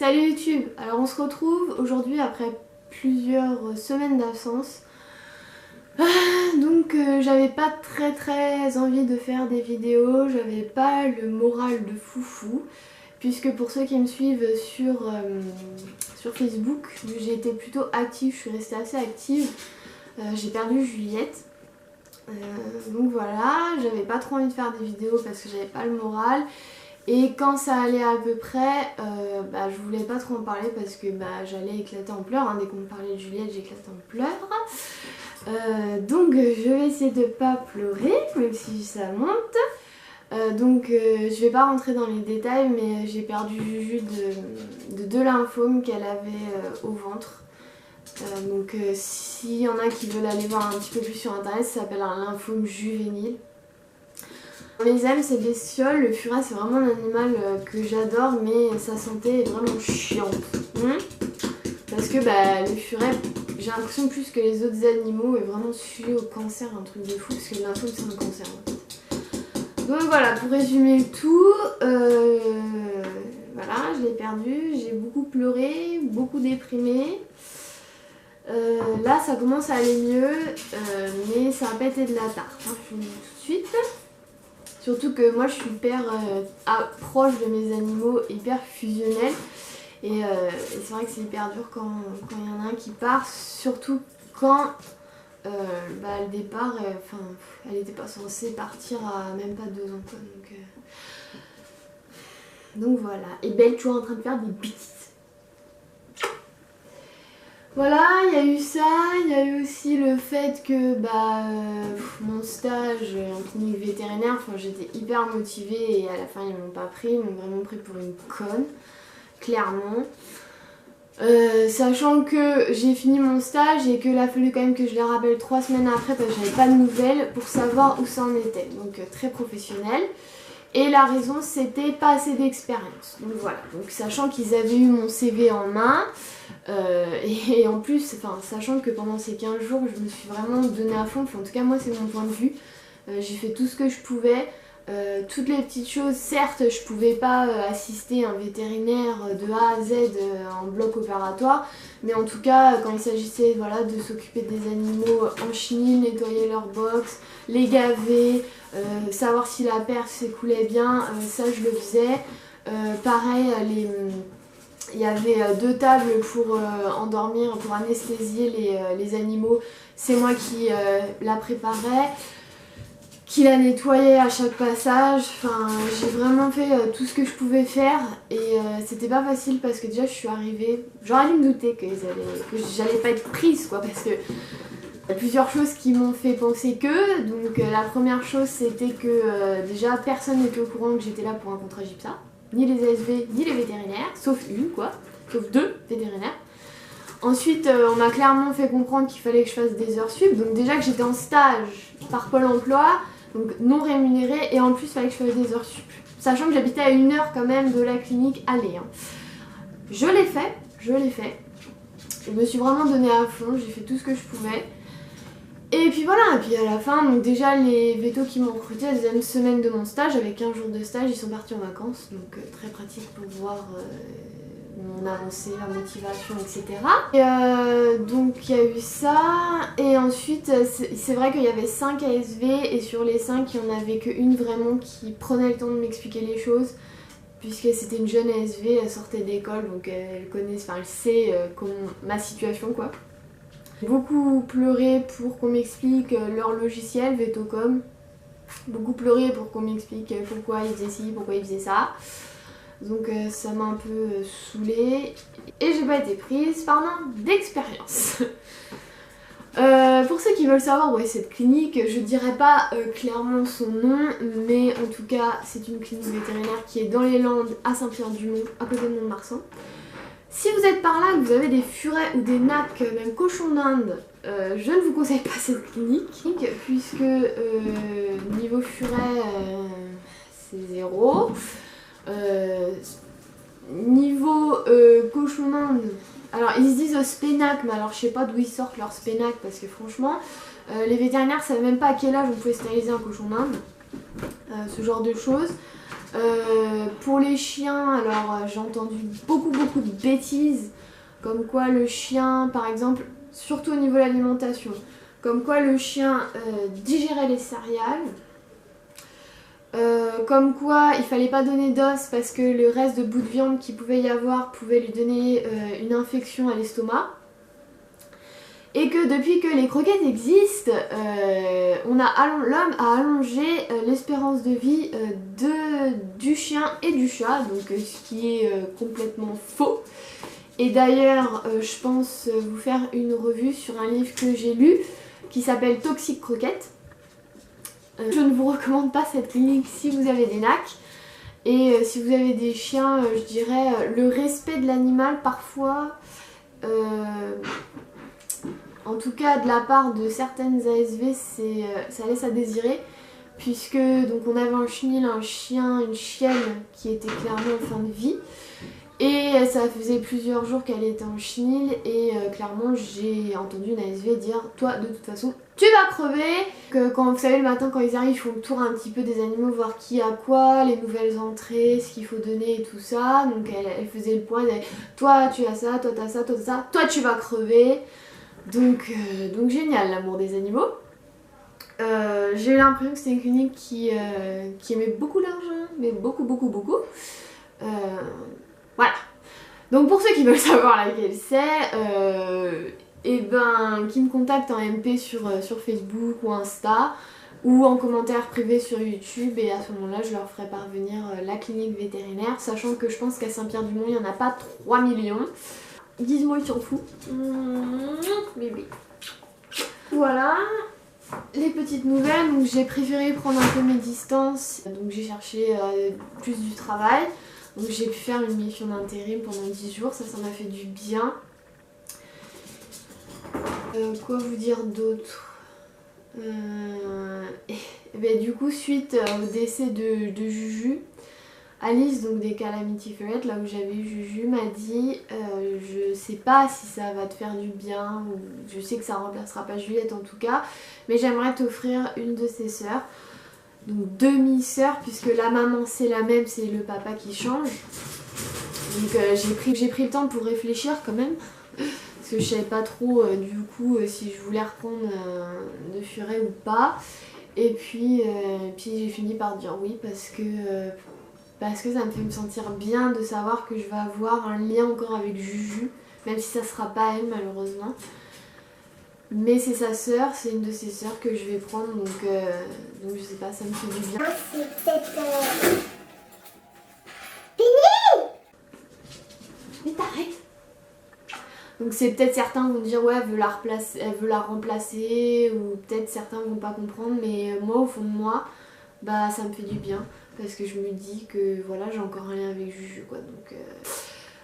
Salut YouTube. Alors on se retrouve aujourd'hui après plusieurs semaines d'absence. Donc j'avais pas très envie de faire des vidéos, j'avais pas le moral de foufou. Puisque pour ceux qui me suivent sur Facebook, j'ai été plutôt active, je suis restée assez active. J'ai perdu Juliette. Donc voilà, j'avais pas trop envie de faire des vidéos parce que j'avais pas le moral. Et quand ça allait à peu près, je voulais pas trop en parler parce que j'allais éclater en pleurs. Dès qu'on me parlait de Juliette, j'éclatais en pleurs. Donc je vais essayer de pas pleurer, même si ça monte. Je vais pas rentrer dans les détails, mais j'ai perdu Juju de 2 lymphomes qu'elle avait au ventre. S'il y en a qui veulent aller voir un petit peu plus sur internet, ça s'appelle un lymphome juvénile. Les aime ces bestioles, le furet c'est vraiment un animal que j'adore, mais sa santé est vraiment chiante. Parce que le furet, j'ai l'impression plus que les autres animaux est vraiment sujet au cancer, un truc de fou, parce que le lymphome c'est un cancer en fait. Donc voilà, pour résumer le tout, voilà, je l'ai perdu, j'ai beaucoup pleuré, beaucoup déprimé. Là ça commence à aller mieux, mais ça a pas été de la tarte, je vous le dis tout de suite. Surtout que moi je suis hyper proche de mes animaux, hyper fusionnelle. Et c'est vrai que c'est hyper dur quand il y en a un qui part, surtout quand le départ, elle n'était pas censée partir à même pas 2 ans quoi. Donc voilà, et Belle toujours en train de faire des bêtises. Voilà, il y a eu ça, il y a eu aussi le fait que mon stage en clinique vétérinaire, j'étais hyper motivée et à la fin ils m'ont pas pris, ils m'ont vraiment pris pour une conne, clairement. Sachant que j'ai fini mon stage et qu'il a fallu quand même que je les rappelle 3 semaines après parce que j'avais pas de nouvelles pour savoir où ça en était. Donc très professionnel. Et la raison c'était pas assez d'expérience. Donc voilà, sachant qu'ils avaient eu mon CV en main et en plus, sachant que pendant ces 15 jours je me suis vraiment donnée à fond, en tout cas moi c'est mon point de vue. J'ai fait tout ce que je pouvais. Toutes les petites choses, certes je pouvais pas assister un vétérinaire de A à Z en bloc opératoire, mais en tout cas quand il s'agissait de s'occuper des animaux en chenille, nettoyer leur box, les gaver, savoir si la perf s'écoulait bien, ça je le faisais. Pareil, il y avait 2 tables pour endormir, pour anesthésier les animaux, c'est moi qui la préparais, qui la nettoyait à chaque passage. J'ai vraiment fait tout ce que je pouvais faire et c'était pas facile parce que déjà je suis arrivée, j'aurais dû me douter que j'allais pas être prise quoi, parce que il y a plusieurs choses qui m'ont fait penser que. Donc la première chose c'était que déjà personne n'était au courant que j'étais là pour un contrat GIPSA, ni les ASV ni les vétérinaires, sauf 2 vétérinaires. Ensuite on m'a clairement fait comprendre qu'il fallait que je fasse des heures sup, donc déjà que j'étais en stage par Pôle emploi, donc non rémunéré, et en plus il fallait que je fasse des heures sup. Sachant que j'habitais à 1 heure quand même de la clinique aller. Je l'ai fait. Je me suis vraiment donnée à fond, j'ai fait tout ce que je pouvais. Et puis voilà, et puis à la fin, donc déjà les vétos qui m'ont recruté la 2e semaine de mon stage, avec 15 jours de stage, ils sont partis en vacances, donc très pratique pour voir mon avancée, ma motivation, etc. Et donc il y a eu ça, et ensuite c'est vrai qu'il y avait 5 ASV, et sur les 5, il n'y en avait qu'une vraiment qui prenait le temps de m'expliquer les choses, puisque c'était une jeune ASV, elle sortait d'école, donc elle sait ma situation quoi. J'ai beaucoup pleuré pour qu'on m'explique leur logiciel, Vetocom. Beaucoup pleuré pour qu'on m'explique pourquoi ils faisaient ci, pourquoi ils faisaient ça. Donc ça m'a un peu saoulée. Et j'ai pas été prise par manque d'expérience. Pour ceux qui veulent savoir où est cette clinique, je dirais pas clairement son nom, mais en tout cas c'est une clinique vétérinaire qui est dans les Landes, à Saint-Pierre-du-Mont, à côté de Mont-de-Marsan. Si vous êtes par là et que vous avez des furets ou des nacs, même cochons d'Inde, je ne vous conseille pas cette clinique, puisque niveau furet c'est 0. Niveau cochon d'Inde, alors ils se disent spénac, mais alors je sais pas d'où ils sortent leur spénac, parce que franchement les vétérinaires savaient même pas à quel âge on pouvait stériliser un cochon d'Inde, ce genre de choses. Pour les chiens, alors j'ai entendu beaucoup de bêtises, comme quoi le chien, par exemple, surtout au niveau de l'alimentation, comme quoi le chien digérait les céréales, comme quoi il fallait pas donner d'os parce que le reste de bout de viande qu'il pouvait y avoir pouvait lui donner une infection à l'estomac. Et que depuis que les croquettes existent, l'homme a allongé l'espérance de vie du chien et du chat, donc ce qui est complètement faux. Et d'ailleurs, je pense vous faire une revue sur un livre que j'ai lu qui s'appelle Toxic Croquettes. Je ne vous recommande pas cette clinique si vous avez des nacs. Et si vous avez des chiens, je dirais le respect de l'animal parfois... En tout cas, de la part de certaines ASV, ça laisse à désirer, puisque donc on avait un chenil, un chien, une chienne qui était clairement en fin de vie, et ça faisait plusieurs jours qu'elle était en chenil, et clairement j'ai entendu une ASV dire « Toi, de toute façon, tu vas crever !» Que quand vous savez, le matin, quand ils arrivent, ils font le tour un petit peu des animaux, voir qui a quoi, les nouvelles entrées, ce qu'il faut donner et tout ça. Donc elle faisait le point, elle disait « Toi, tu as ça, toi, t'as ça, toi, t'as ça, toi, tu vas crever !» Donc génial, l'amour des animaux. J'ai eu l'impression que c'était une clinique qui aimait beaucoup l'argent, mais beaucoup. Voilà. Donc pour ceux qui veulent savoir laquelle c'est, et ben qui me contactent en MP sur Facebook ou Insta, ou en commentaire privé sur YouTube, et à ce moment-là je leur ferai parvenir la clinique vétérinaire, sachant que je pense qu'à Saint-Pierre-du-Mont il n'y en a pas 3 millions. Gizmo il s'en fout. Bébé. Voilà les petites nouvelles. Donc j'ai préféré prendre un peu mes distances. Donc j'ai cherché plus du travail. Donc j'ai pu faire une mission d'intérim pendant 10 jours. Ça m'a fait du bien. Quoi vous dire d'autre du coup, suite au décès de Juju, Alice, donc des Calamity Ferret, là où j'avais eu Juju, m'a dit je sais pas si ça va te faire du bien, ou je sais que ça remplacera pas Juliette en tout cas, mais j'aimerais t'offrir une de ses sœurs, donc demi-sœur, puisque la maman c'est la même, c'est le papa qui change. Donc j'ai pris le temps pour réfléchir quand même, parce que je savais pas trop du coup si je voulais reprendre de furet ou pas. Et puis j'ai fini par dire oui parce que ça me fait me sentir bien de savoir que je vais avoir un lien encore avec Juju, même si ça sera pas elle malheureusement. Mais c'est sa sœur, c'est une de ses sœurs que je vais prendre, donc je sais pas, ça me fait du bien. C'est peut-être... Mais t'arrêtes. Donc c'est peut-être certains vont dire ouais elle veut la remplacer, ou peut-être certains vont pas comprendre, mais moi au fond de moi, bah ça me fait du bien. Parce que je me dis que voilà, j'ai encore un lien avec Juju quoi,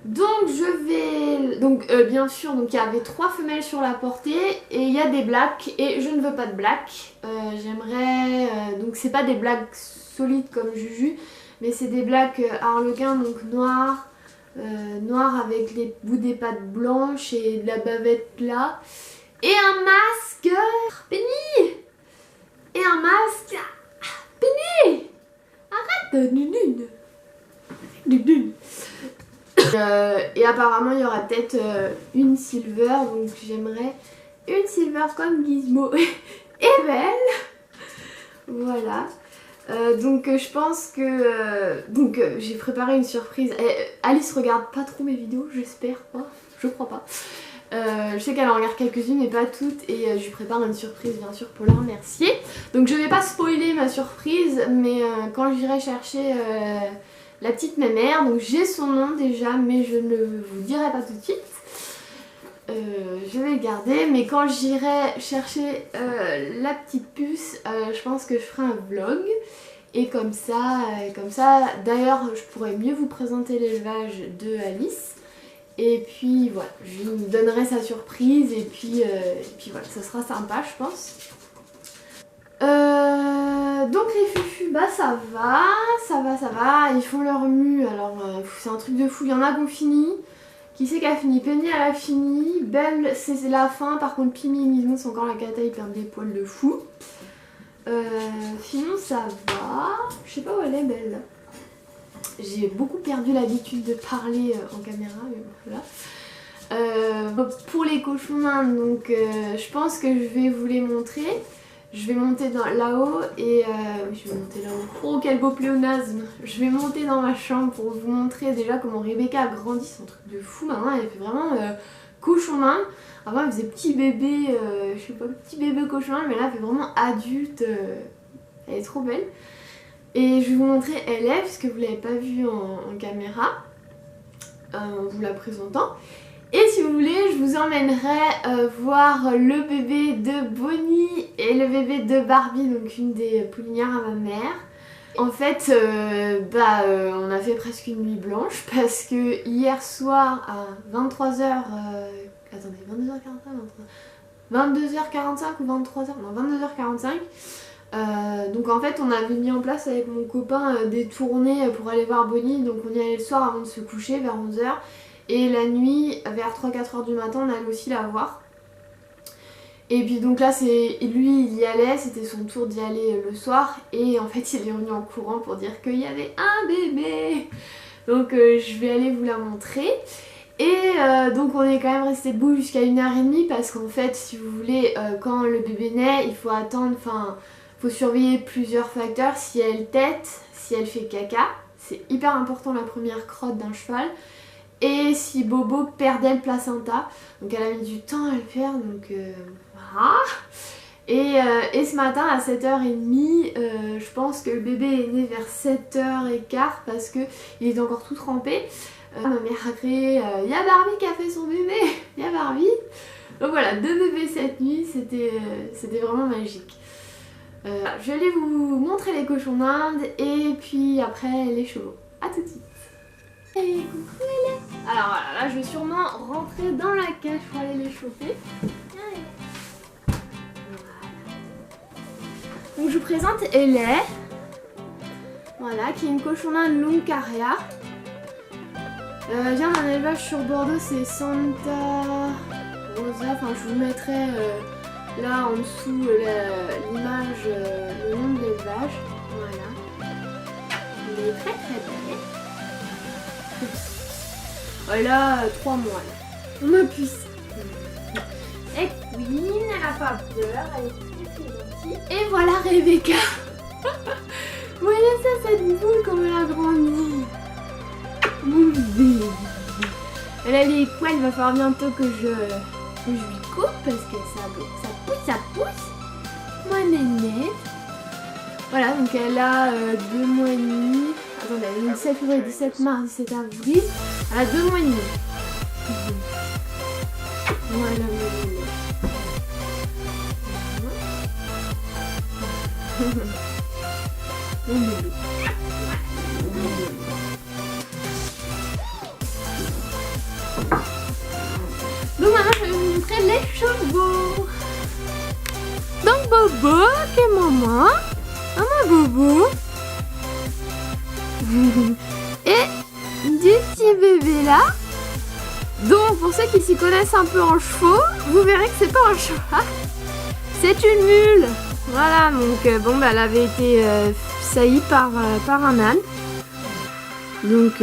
donc je vais... Donc bien sûr, donc il y avait 3 femelles sur la portée et il y a des blacks et je ne veux pas de black. J'aimerais... donc c'est pas des blacks solides comme Juju, mais c'est des blacks harlequins, donc noirs, avec les bouts des pattes blanches et de la bavette là. Et un masque Penny. Et un masque Penny. Arrête, Nunune. Et apparemment il y aura peut-être une silver, donc j'aimerais une silver comme Gizmo et belle. Voilà. Donc je pense que j'ai préparé une surprise. Alice regarde pas trop mes vidéos, j'espère pas, je crois pas. Je sais qu'elle en regarde quelques-unes mais pas toutes, et je lui prépare une surprise bien sûr pour la remercier. Donc je vais pas spoiler ma surprise, mais quand j'irai chercher la petite mémère, donc j'ai son nom déjà mais je ne vous dirai pas tout de suite. Je vais le garder, mais quand j'irai chercher la petite puce, je pense que je ferai un vlog. Et comme ça, d'ailleurs je pourrais mieux vous présenter l'élevage de Alice. Et puis voilà, je vous donnerai sa surprise et puis voilà, ça sera sympa je pense. Donc les fufus, bah ça va, ils font leur mue, alors c'est un truc de fou, il y en a qui ont fini. Qui c'est qui a fini? Penny elle a fini, Belle c'est la fin, par contre Pimi et Mizmo c'est encore la cata, ils perdent des poils de fou. Sinon ça va, je sais pas où elle est Belle. J'ai beaucoup perdu l'habitude de parler en caméra, mais bon, voilà. Pour les cochons d'Inde, donc je pense que je vais vous les montrer. Je vais monter là-haut et je vais monter là-haut. Oh quel beau pléonasme. Je vais monter dans ma chambre pour vous montrer déjà comment Rebecca a grandi. C'est un truc de fou. Maintenant elle fait vraiment cochon d'Inde. Avant elle faisait petit bébé, je sais pas, petit bébé cochon d'Inde, mais là elle fait vraiment adulte. Elle est trop belle. Et je vais vous montrer elle puisque vous ne l'avez pas vue en caméra, en vous la présentant. Et si vous voulez, je vous emmènerai voir le bébé de Bonnie et le bébé de Barbie, donc une des poulinières à ma mère. En fait, on a fait presque une nuit blanche parce que hier soir à 23h... attendez, 22h45 ou 23h? Non, 22h45. Donc en fait on avait mis en place avec mon copain des tournées pour aller voir Bonnie. Donc on y allait le soir avant de se coucher vers 11h. Et la nuit, vers 3-4h du matin, on allait aussi la voir. Et puis donc là, lui, il y allait, c'était son tour d'y aller le soir. Et en fait, il est revenu en courant pour dire qu'il y avait un bébé. Donc je vais aller vous la montrer. Et donc on est quand même resté debout jusqu'à 1h30 parce qu'en fait, si vous voulez, quand le bébé naît, il faut attendre, faut surveiller plusieurs facteurs. Si elle tète, si elle fait caca, c'est hyper important la première crotte d'un cheval. Et si Bobo perdait le placenta, donc elle a mis du temps à le faire, donc voilà. Et ce matin à 7h30, je pense que le bébé est né vers 7h15 parce qu'il était encore tout trempé. Ma mère a crié, il y a Barbie qui a fait son bébé, il y a Barbie. Donc voilà, 2 bébés cette nuit, c'était vraiment magique. Je vais aller vous montrer les cochons d'Inde et puis après les chevaux. A tout de suite. Et coucou Hélène. Alors voilà, là je vais sûrement rentrer dans la cage pour aller les chauffer. Voilà. Donc je vous présente Hélène. Voilà, qui est une cochon d'Inde longue carrière. Vient d'un élevage sur Bordeaux, c'est Santa Rosa. Enfin je vous mettrai là en dessous l'image, le nom de l'élevage. Voilà. Il est très très belle. Voilà, 3 mois là. Ma puce. Et Queen, elle a pas peur, elle est très gentille. Et voilà Rebecca. Voilà ça, cette boule comme elle a grandi. Mon bébé. Elle a les poils, il va falloir bientôt que je lui coupe parce que ça pousse. Moi nénette. Voilà, donc elle a 2 mois et demi. Attendez, elle est 17 février, 17 mars, 17 avril. Elle a 2 mois et demi. Voilà, mon bébé. Donc maintenant, je vais vous montrer les chevaux. Donc Bobo, c'est maman. Maman Bobo. Et du petit bébé là. Donc pour ceux qui s'y connaissent un peu en chevaux, vous verrez que c'est pas un cheval, c'est une mule. Voilà, donc bon bah elle avait été saillie par un âne. Donc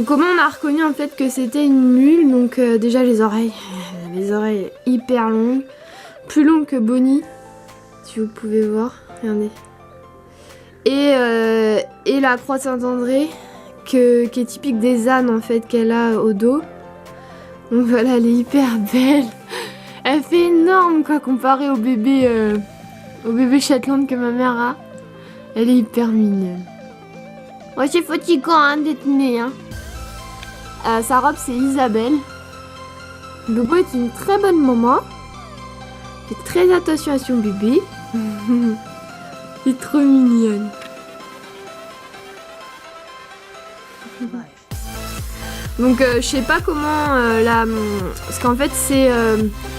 comment on a reconnu en fait que c'était une mule? Donc déjà les oreilles hyper longues, plus longues que Bonnie, si vous pouvez voir, regardez. Et la croix de Saint-André qui est typique des ânes en fait qu'elle a au dos. Donc voilà, elle est hyper belle. Elle fait énorme quoi comparée au bébé Shetland que ma mère a. Elle est hyper mignonne. Ouais, c'est fatigant hein, d'être née. Hein. Sa robe c'est Isabelle. Bobo est une très bonne maman. Fait très attention à son bébé. C'est trop mignonne. Donc je sais pas comment parce qu'en fait c'est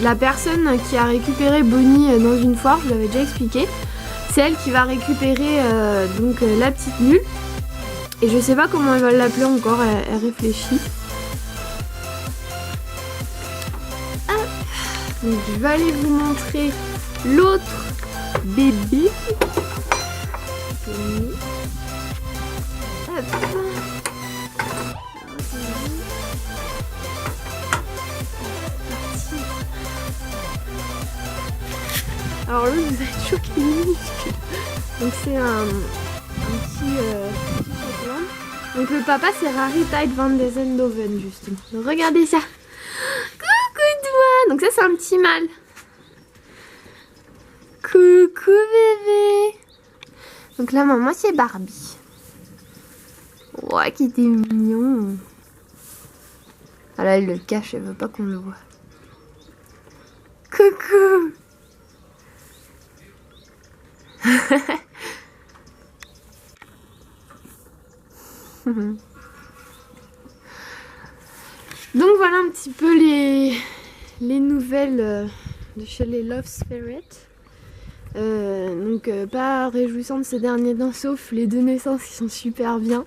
la personne qui a récupéré Bonnie dans une foire, je vous l'avais déjà expliqué. C'est elle qui va récupérer la petite mule. Et je sais pas comment elle va l'appeler encore, elle réfléchit. Hop. Donc je vais aller vous montrer l'autre bébé. Hop. Alors là, vous avez choqué les minuscules. Donc c'est un petit Shetland. Donc le papa, c'est Raritide van Dezendoven, justement. Donc regardez ça. Coucou toi. Donc ça, c'est un petit mâle. Coucou bébé. Donc la maman, c'est Barbie. Ouais, qui était mignon. Ah là, elle le cache, elle veut pas qu'on le voit. Coucou. Donc voilà un petit peu les nouvelles de chez les Love Spirit. Pas réjouissant de ces derniers temps, sauf les 2 naissances qui sont super bien.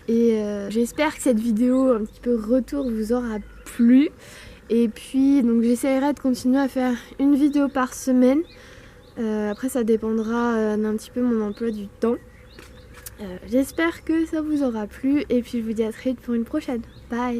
Et j'espère que cette vidéo un petit peu retour vous aura plu. Et puis donc j'essaierai de continuer à faire une vidéo par semaine. Après ça dépendra d'un petit peu mon emploi du temps. J'espère que ça vous aura plu et puis je vous dis à très vite pour une prochaine. Bye!